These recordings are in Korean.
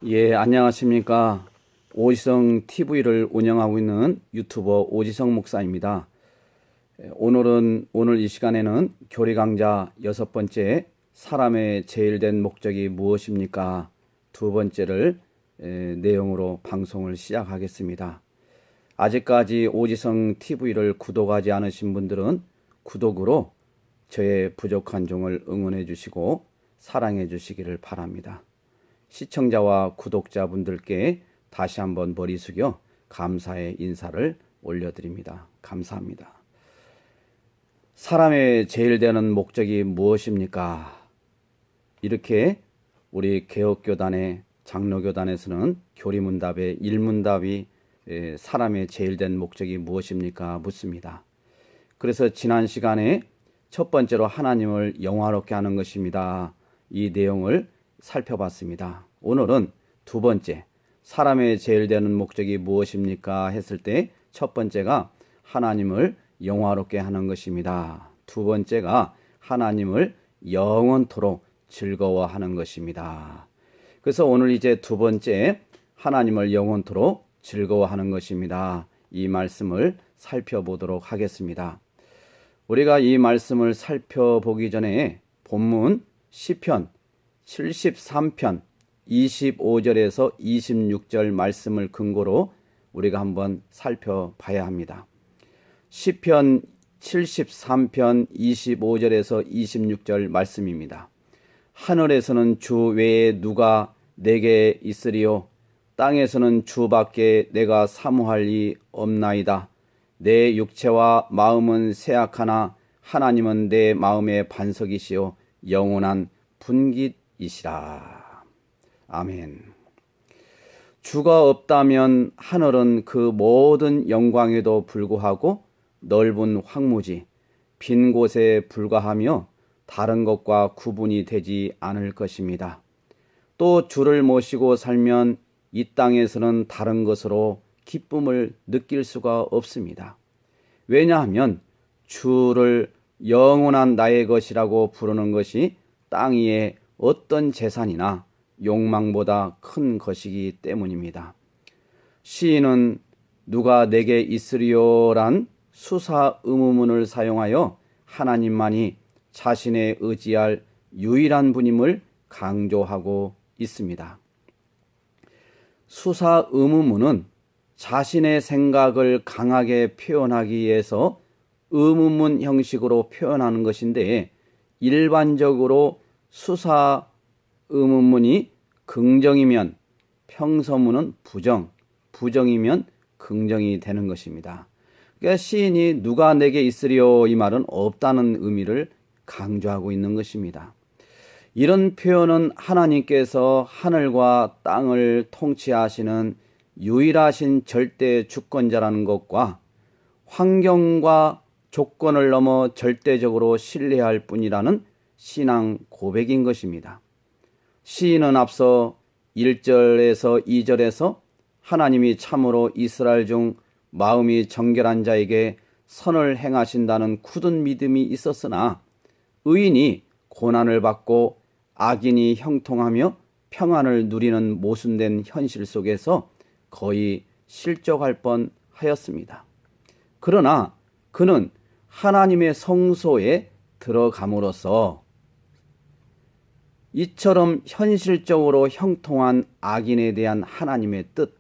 예, 안녕하십니까. 오지성 TV를 운영하고 있는 유튜버 오지성 목사입니다. 오늘 이 시간에는 교리 강좌 6번째, 사람의 제일 된 목적이 무엇입니까? 두 번째를 내용으로 방송을 시작하겠습니다. 아직까지 오지성 TV를 구독하지 않으신 분들은 구독으로 저의 부족한 종을 응원해 주시고 사랑해 주시기를 바랍니다. 시청자와 구독자분들께 다시 한번 머리 숙여 감사의 인사를 올려드립니다. 감사합니다. 사람의 제일 되는 목적이 무엇입니까? 이렇게 우리 개혁교단의 장로교단에서는 교리문답의 1문답이 사람의 제일 된 목적이 무엇입니까? 묻습니다. 그래서 지난 시간에 첫 번째로 하나님을 영화롭게 하는 것입니다. 이 내용을 살펴봤습니다. 오늘은 두 번째, 사람의 제일 되는 목적이 무엇입니까? 했을 때 첫 번째가 하나님을 영화롭게 하는 것입니다. 두 번째가 하나님을 영원토록 즐거워하는 것입니다. 그래서 오늘 이제 두 번째, 하나님을 영원토록 즐거워하는 것입니다. 이 말씀을 살펴보도록 하겠습니다. 우리가 이 말씀을 살펴보기 전에 본문 시편 73편 25절에서 26절 말씀을 근거로 우리가 한번 살펴봐야 합니다. 시편 73편 25절에서 26절 말씀입니다. 하늘에서는 주 외에 누가 내게 있으리요? 땅에서는 주밖에 내가 사모할 이 없나이다. 내 육체와 마음은 쇠약하나 하나님은 내 마음의 반석이시요 영원한 분깃이시라. 아멘. 주가 없다면 하늘은 그 모든 영광에도 불구하고 넓은 황무지, 빈 곳에 불과하며 다른 것과 구분이 되지 않을 것입니다. 또 주를 모시고 살면 이 땅에서는 다른 것으로 기쁨을 느낄 수가 없습니다. 왜냐하면 주를 영원한 나의 것이라고 부르는 것이 땅 위에 어떤 재산이나 욕망보다 큰 것이기 때문입니다. 시인은 누가 내게 있으리요란 수사 의문문을 사용하여 하나님만이 자신의 의지할 유일한 분임을 강조하고 있습니다. 수사 의문문은 자신의 생각을 강하게 표현하기 위해서 의문문 형식으로 표현하는 것인데 일반적으로 수사 의문문이 긍정이면 평서문은 부정, 부정이면 긍정이 되는 것입니다. 그러니까 시인이 누가 내게 있으리요 이 말은 없다는 의미를 강조하고 있는 것입니다. 이런 표현은 하나님께서 하늘과 땅을 통치하시는 유일하신 절대 주권자라는 것과 환경과 조건을 넘어 절대적으로 신뢰할 뿐이라는 신앙 고백인 것입니다. 시인은 앞서 1절에서 2절에서 하나님이 참으로 이스라엘 중 마음이 정결한 자에게 선을 행하신다는 굳은 믿음이 있었으나 의인이 고난을 받고 악인이 형통하며 평안을 누리는 모순된 현실 속에서 거의 실족할 뻔하였습니다. 그러나 그는 하나님의 성소에 들어감으로써 이처럼 현실적으로 형통한 악인에 대한 하나님의 뜻,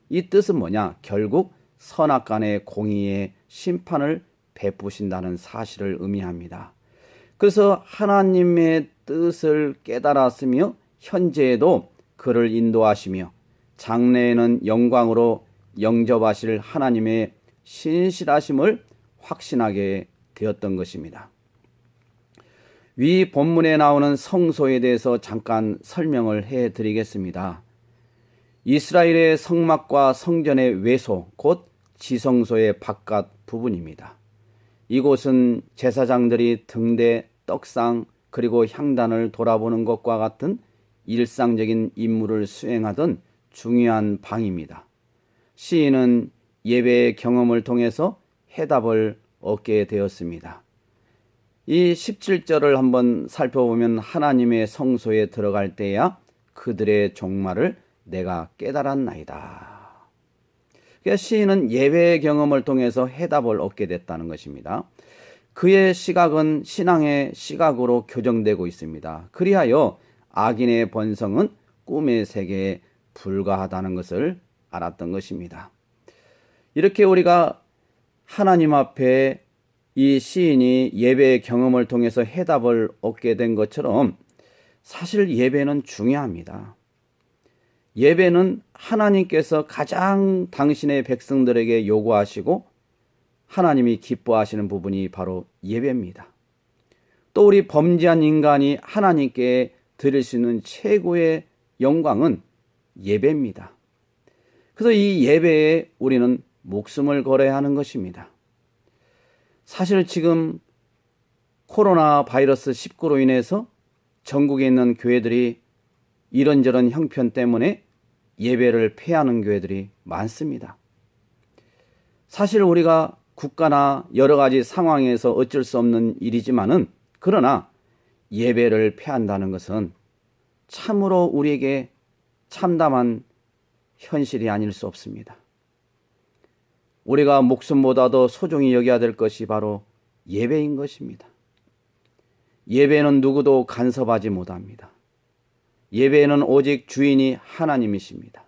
이 뜻은 뭐냐? 결국 선악간의 공의의 심판을 베푸신다는 사실을 의미합니다. 그래서 하나님의 뜻을 깨달았으며 현재에도 그를 인도하시며 장래에는 영광으로 영접하실 하나님의 신실하심을 확신하게 되었던 것입니다. 위 본문에 나오는 성소에 대해서 잠깐 설명을 해드리겠습니다. 이스라엘의 성막과 성전의 외소, 곧 지성소의 바깥 부분입니다. 이곳은 제사장들이 등대, 떡상, 그리고 향단을 돌아보는 것과 같은 일상적인 임무를 수행하던 중요한 방입니다. 시인은 예배의 경험을 통해서 해답을 얻게 되었습니다. 이 17절을 한번 살펴보면 하나님의 성소에 들어갈 때야 그들의 종말을 내가 깨달았나이다. 그러니까 시인은 예배의 경험을 통해서 해답을 얻게 됐다는 것입니다. 그의 시각은 신앙의 시각으로 교정되고 있습니다. 그리하여 악인의 번성은 꿈의 세계에 불과하다는 것을 알았던 것입니다. 이렇게 우리가 하나님 앞에 이 시인이 예배의 경험을 통해서 해답을 얻게 된 것처럼 사실 예배는 중요합니다. 예배는 하나님께서 가장 당신의 백성들에게 요구하시고 하나님이 기뻐하시는 부분이 바로 예배입니다. 또 우리 범죄한 인간이 하나님께 드릴 수 있는 최고의 영광은 예배입니다. 그래서 이 예배에 우리는 목숨을 걸어야 하는 것입니다. 사실 지금 코로나 바이러스 19로 인해서 전국에 있는 교회들이 이런저런 형편 때문에 예배를 폐하는 교회들이 많습니다. 사실 우리가 국가나 여러 가지 상황에서 어쩔 수 없는 일이지만은 그러나 예배를 폐한다는 것은 참으로 우리에게 참담한 현실이 아닐 수 없습니다. 우리가 목숨보다도 소중히 여겨야 될 것이 바로 예배인 것입니다. 예배는 누구도 간섭하지 못합니다. 예배는 오직 주인이 하나님이십니다.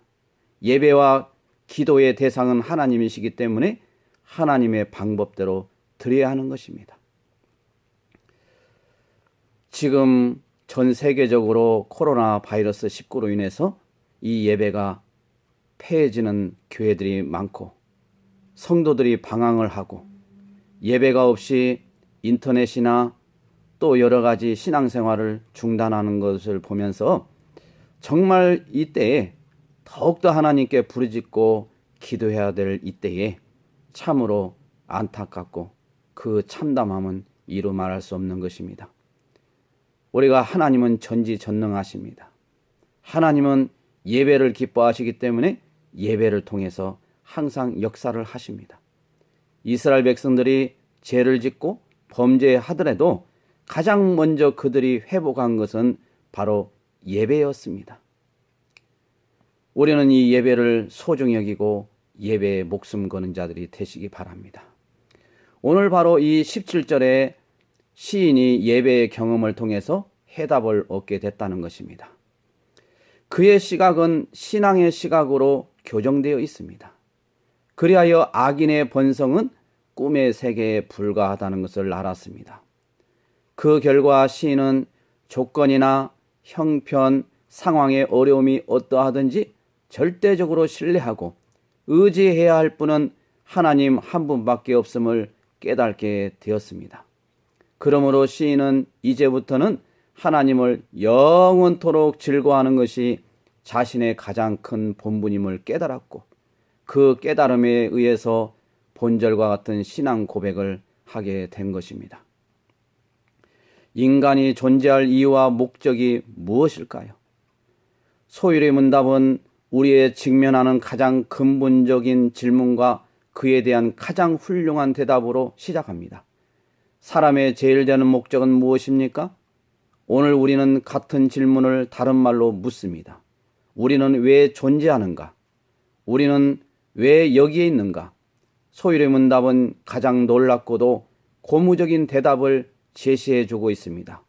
예배와 기도의 대상은 하나님이시기 때문에 하나님의 방법대로 드려야 하는 것입니다. 지금 전 세계적으로 코로나 바이러스 19로 인해서 이 예배가 폐해지는 교회들이 많고 성도들이 방황을 하고 예배가 없이 인터넷이나 또 여러 가지 신앙생활을 중단하는 것을 보면서 정말 이때에 더욱더 하나님께 부르짖고 기도해야 될 이때에 참으로 안타깝고 그 참담함은 이루 말할 수 없는 것입니다. 우리가 하나님은 전지전능하십니다. 하나님은 예배를 기뻐하시기 때문에 예배를 통해서 항상 역사를 하십니다. 이스라엘 백성들이 죄를 짓고 범죄하더라도 가장 먼저 그들이 회복한 것은 바로 예배였습니다. 우리는 이 예배를 소중히 여기고 예배에 목숨 거는 자들이 되시기 바랍니다. 오늘 바로 이 17절에 시인이 예배의 경험을 통해서 해답을 얻게 됐다는 것입니다. 그의 시각은 신앙의 시각으로 교정되어 있습니다. 그리하여 악인의 번성은 꿈의 세계에 불과하다는 것을 알았습니다. 그 결과 시인은 조건이나 형편, 상황의 어려움이 어떠하든지 절대적으로 신뢰하고 의지해야 할 분은 하나님 한 분밖에 없음을 깨닫게 되었습니다. 그러므로 시인은 이제부터는 하나님을 영원토록 즐거워하는 것이 자신의 가장 큰 본분임을 깨달았고 그 깨달음에 의해서 본절과 같은 신앙 고백을 하게 된 것입니다. 인간이 존재할 이유와 목적이 무엇일까요? 소율의 문답은 우리의 직면하는 가장 근본적인 질문과 그에 대한 가장 훌륭한 대답으로 시작합니다. 사람의 제일 되는 목적은 무엇입니까? 오늘 우리는 같은 질문을 다른 말로 묻습니다. 우리는 왜 존재하는가? 우리는 왜 여기에 있는가? 소율의 문답은 가장 놀랍고도 고무적인 대답을 제시해주고 있습니다.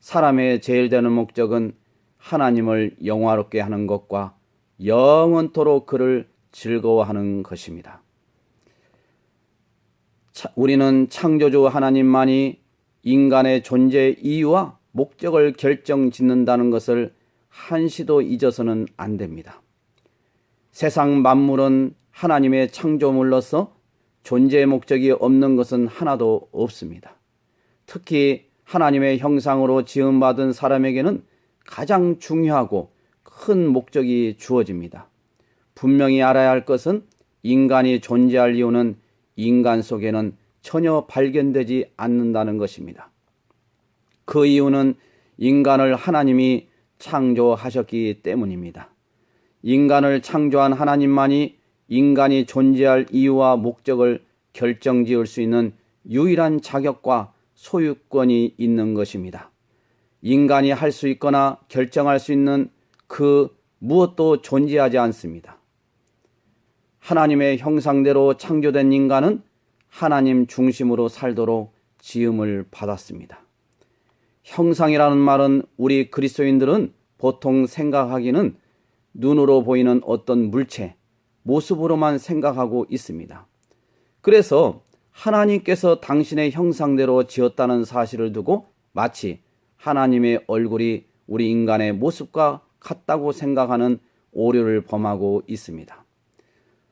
사람의 제일 되는 목적은 하나님을 영화롭게 하는 것과 영원토록 그를 즐거워하는 것입니다. 우리는 창조주 하나님만이 인간의 존재 이유와 목적을 결정짓는다는 것을 한시도 잊어서는 안 됩니다. 세상 만물은 하나님의 창조물로서 존재의 목적이 없는 것은 하나도 없습니다. 특히 하나님의 형상으로 지음받은 사람에게는 가장 중요하고 큰 목적이 주어집니다. 분명히 알아야 할 것은 인간이 존재할 이유는 인간 속에는 전혀 발견되지 않는다는 것입니다. 그 이유는 인간을 하나님이 창조하셨기 때문입니다. 인간을 창조한 하나님만이 인간이 존재할 이유와 목적을 결정지을 수 있는 유일한 자격과 소유권이 있는 것입니다. 인간이 할 수 있거나 결정할 수 있는 그 무엇도 존재하지 않습니다. 하나님의 형상대로 창조된 인간은 하나님 중심으로 살도록 지음을 받았습니다. 형상이라는 말은 우리 그리스도인들은 보통 생각하기는 눈으로 보이는 어떤 물체, 모습으로만 생각하고 있습니다. 그래서 하나님께서 당신의 형상대로 지었다는 사실을 두고 마치 하나님의 얼굴이 우리 인간의 모습과 같다고 생각하는 오류를 범하고 있습니다.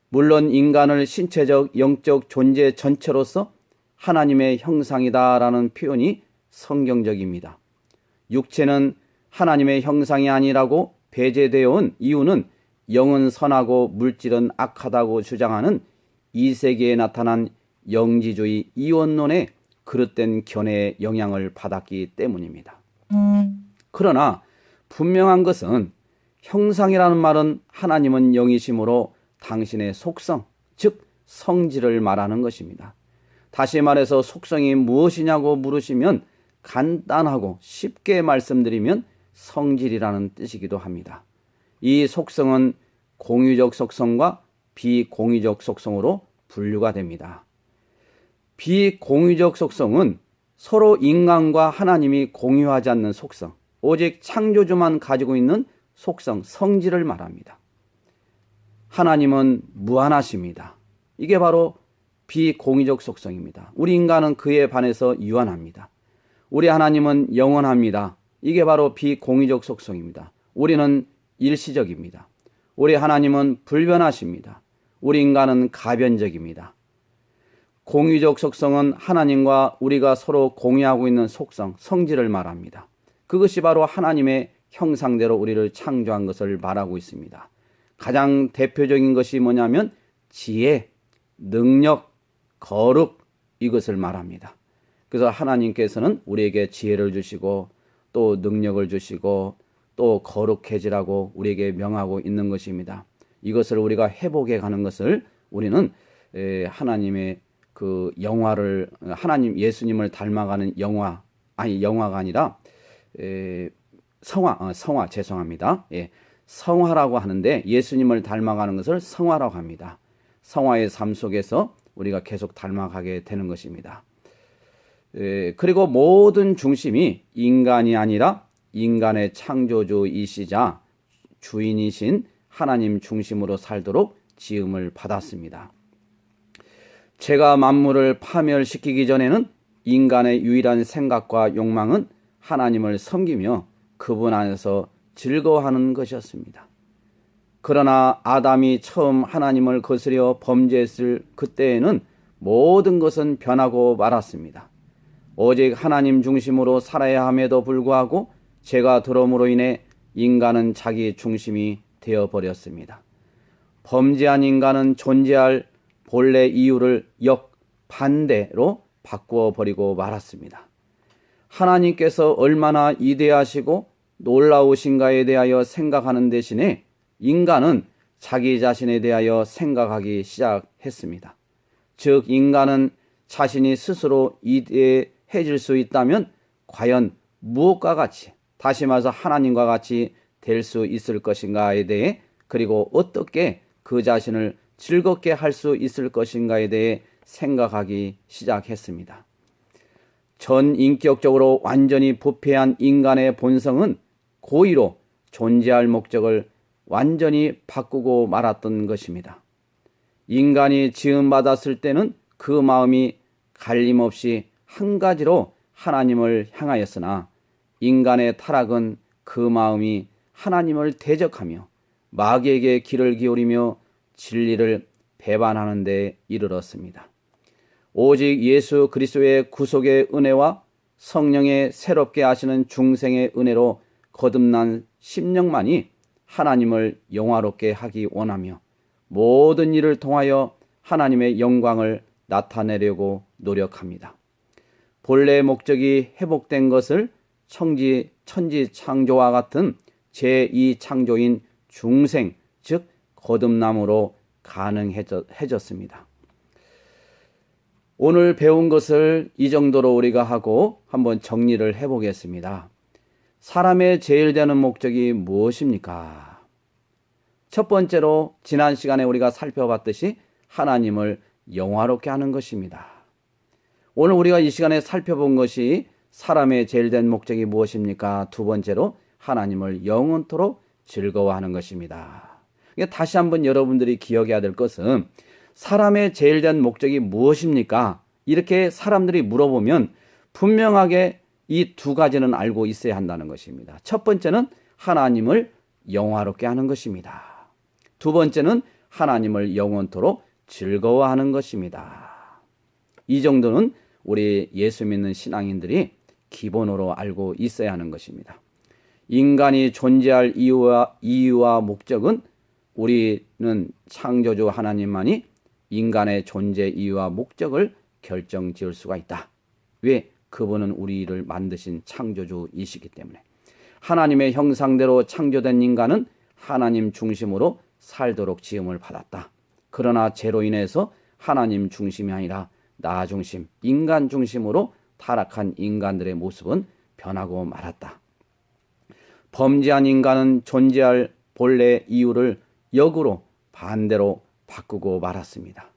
물론 인간을 신체적, 영적 존재 전체로서 하나님의 형상이다라는 표현이 성경적입니다. 육체는 하나님의 형상이 아니라고 배제되어 온 이유는 영은 선하고 물질은 악하다고 주장하는 이 세계에 나타난 영지주의 이원론의 그릇된 견해의 영향을 받았기 때문입니다. 그러나 분명한 것은 형상이라는 말은 하나님은 영이심으로 당신의 속성, 즉 성질을 말하는 것입니다. 다시 말해서 속성이 무엇이냐고 물으시면 간단하고 쉽게 말씀드리면 성질이라는 뜻이기도 합니다. 이 속성은 공유적 속성과 비공유적 속성으로 분류가 됩니다. 비공유적 속성은 서로 인간과 하나님이 공유하지 않는 속성, 오직 창조주만 가지고 있는 속성, 성질을 말합니다. 하나님은 무한하십니다. 이게 바로 비공유적 속성입니다. 우리 인간은 그에 반해서 유한합니다. 우리 하나님은 영원합니다. 이게 바로 비공유적 속성입니다. 우리는 일시적입니다. 우리 하나님은 불변하십니다. 우리 인간은 가변적입니다. 공유적 속성은 하나님과 우리가 서로 공유하고 있는 속성, 성질을 말합니다. 그것이 바로 하나님의 형상대로 우리를 창조한 것을 말하고 있습니다. 가장 대표적인 것이 뭐냐면 지혜, 능력, 거룩, 이것을 말합니다. 그래서 하나님께서는 우리에게 지혜를 주시고 또 능력을 주시고 또 거룩해지라고 우리에게 명하고 있는 것입니다. 이것을 우리가 회복해 가는 것을 우리는 하나님의 그 영화를, 하나님 예수님을 닮아가는 영화가 아니라 성화 죄송합니다. 성화라고 하는데 예수님을 닮아가는 것을 성화라고 합니다. 성화의 삶 속에서 우리가 계속 닮아가게 되는 것입니다. 그리고 모든 중심이 인간이 아니라 인간의 창조주이시자 주인이신 하나님 중심으로 살도록 지음을 받았습니다. 죄가 만물을 파멸시키기 전에는 인간의 유일한 생각과 욕망은 하나님을 섬기며 그분 안에서 즐거워하는 것이었습니다. 그러나 아담이 처음 하나님을 거스려 범죄했을 그때에는 모든 것은 변하고 말았습니다. 오직 하나님 중심으로 살아야 함에도 불구하고 죄가 들어옴으로 인해 인간은 자기 중심이 되어버렸습니다. 범죄한 인간은 존재할 본래 이유를 역반대로 바꾸어 버리고 말았습니다. 하나님께서 얼마나 위대하시고 놀라우신가에 대하여 생각하는 대신에 인간은 자기 자신에 대하여 생각하기 시작했습니다. 즉 인간은 자신이 스스로 위대해질 수 있다면 과연 무엇과 같이, 다시 말해서 하나님과 같이 될 수 있을 것인가에 대해, 그리고 어떻게 그 자신을 즐겁게 할 수 있을 것인가에 대해 생각하기 시작했습니다. 전 인격적으로 완전히 부패한 인간의 본성은 고의로 존재할 목적을 완전히 바꾸고 말았던 것입니다. 인간이 지음받았을 때는 그 마음이 갈림없이 한 가지로 하나님을 향하였으나 인간의 타락은 그 마음이 하나님을 대적하며 마귀에게 귀를 기울이며 진리를 배반하는 데 이르렀습니다. 오직 예수 그리스도의 구속의 은혜와 성령의 새롭게 하시는 중생의 은혜로 거듭난 심령만이 하나님을 영화롭게 하기 원하며 모든 일을 통하여 하나님의 영광을 나타내려고 노력합니다. 본래 목적이 회복된 것을 천지 창조와 같은 제2창조인 중생, 즉 거듭남으로 가능해졌습니다. 오늘 배운 것을 이 정도로 우리가 하고 한번 정리를 해보겠습니다. 사람의 제일 되는 목적이 무엇입니까? 첫 번째로 지난 시간에 우리가 살펴봤듯이 하나님을 영화롭게 하는 것입니다. 오늘 우리가 이 시간에 살펴본 것이 사람의 제일 된 목적이 무엇입니까? 두 번째로 하나님을 영원토록 즐거워하는 것입니다. 다시 한번 여러분들이 기억해야 될 것은 사람의 제일 된 목적이 무엇입니까? 이렇게 사람들이 물어보면 분명하게 이 두 가지는 알고 있어야 한다는 것입니다. 첫 번째는 하나님을 영화롭게 하는 것입니다. 두 번째는 하나님을 영원토록 즐거워하는 것입니다. 이 정도는 우리 예수 믿는 신앙인들이 기본으로 알고 있어야 하는 것입니다. 인간이 존재할 이유와 목적은 우리는 창조주 하나님만이 인간의 존재 이유와 목적을 결정지을 수가 있다. 왜? 그분은 우리를 만드신 창조주이시기 때문에. 하나님의 형상대로 창조된 인간은 하나님 중심으로 살도록 지음을 받았다. 그러나 죄로 인해서 하나님 중심이 아니라 나 중심, 인간 중심으로 타락한 인간들의 모습은 변하고 말았다. 범죄한 인간은 존재할 본래 이유를 역으로 반대로 바꾸고 말았습니다.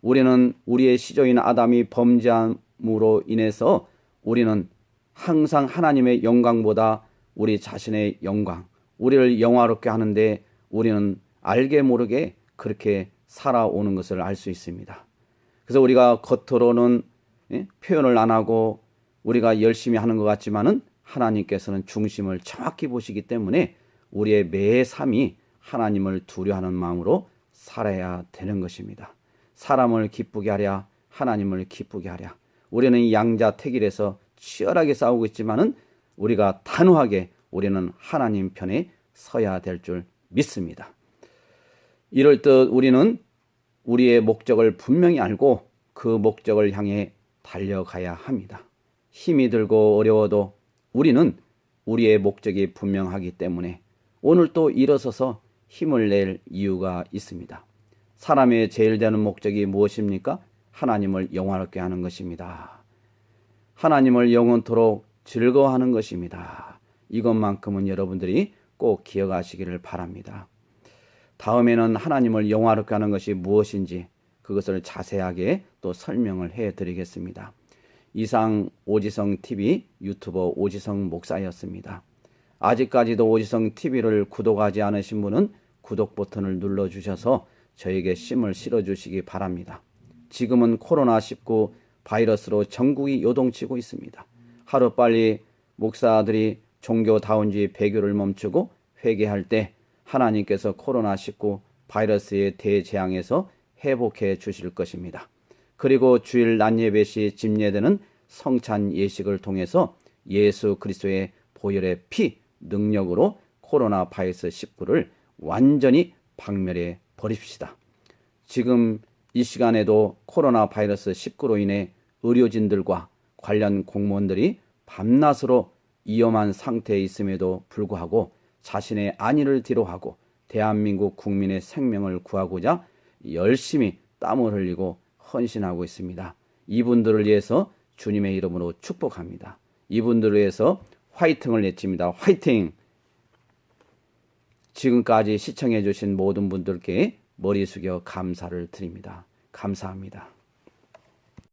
우리는 우리의 시조인 아담이 범죄함으로 인해서 우리는 항상 하나님의 영광보다 우리 자신의 영광, 우리를 영화롭게 하는데 우리는 알게 모르게 그렇게 살아오는 것을 알 수 있습니다. 그래서 우리가 겉으로는 표현을 안 하고 우리가 열심히 하는 것 같지만은 하나님께서는 중심을 정확히 보시기 때문에 우리의 매 삶이 하나님을 두려워하는 마음으로 살아야 되는 것입니다. 사람을 기쁘게 하랴 하나님을 기쁘게 하랴. 우리는 양자택일에서 치열하게 싸우고 있지만은 우리가 단호하게 우리는 하나님 편에 서야 될 줄 믿습니다. 이럴 때 우리는 우리의 목적을 분명히 알고 그 목적을 향해 달려가야 합니다. 힘이 들고 어려워도 우리는 우리의 목적이 분명하기 때문에 오늘 또 일어서서 힘을 낼 이유가 있습니다. 사람의 제일 되는 목적이 무엇입니까? 하나님을 영화롭게 하는 것입니다. 하나님을 영원토록 즐거워하는 것입니다. 이것만큼은 여러분들이 꼭 기억하시기를 바랍니다. 다음에는 하나님을 영화롭게 하는 것이 무엇인지 그것을 자세하게 또 설명을 해드리겠습니다. 이상 오지성TV 유튜버 오지성 목사였습니다. 아직까지도 오지성TV를 구독하지 않으신 분은 구독 버튼을 눌러주셔서 저에게 힘을 실어주시기 바랍니다. 지금은 코로나19 바이러스로 전국이 요동치고 있습니다. 하루빨리 목사들이 종교다운지 배교를 멈추고 회개할 때 하나님께서 코로나19 바이러스의 대재앙에서 회복해 주실 것입니다. 그리고 주일 낮예배 시 집례되는 성찬 예식을 통해서 예수 그리스도의 보혈의 피 능력으로 코로나 바이러스 19를 완전히 박멸해 버립시다. 지금 이 시간에도 코로나 바이러스 19로 인해 의료진들과 관련 공무원들이 밤낮으로 위험한 상태에 있음에도 불구하고 자신의 안위를 뒤로하고 대한민국 국민의 생명을 구하고자 열심히 땀을 흘리고 헌신하고 있습니다. 이분들을 위해서 주님의 이름으로 축복합니다. 이분들을 위해서 화이팅을 외칩니다. 화이팅! 지금까지 시청해 주신 모든 분들께 머리 숙여 감사를 드립니다. 감사합니다.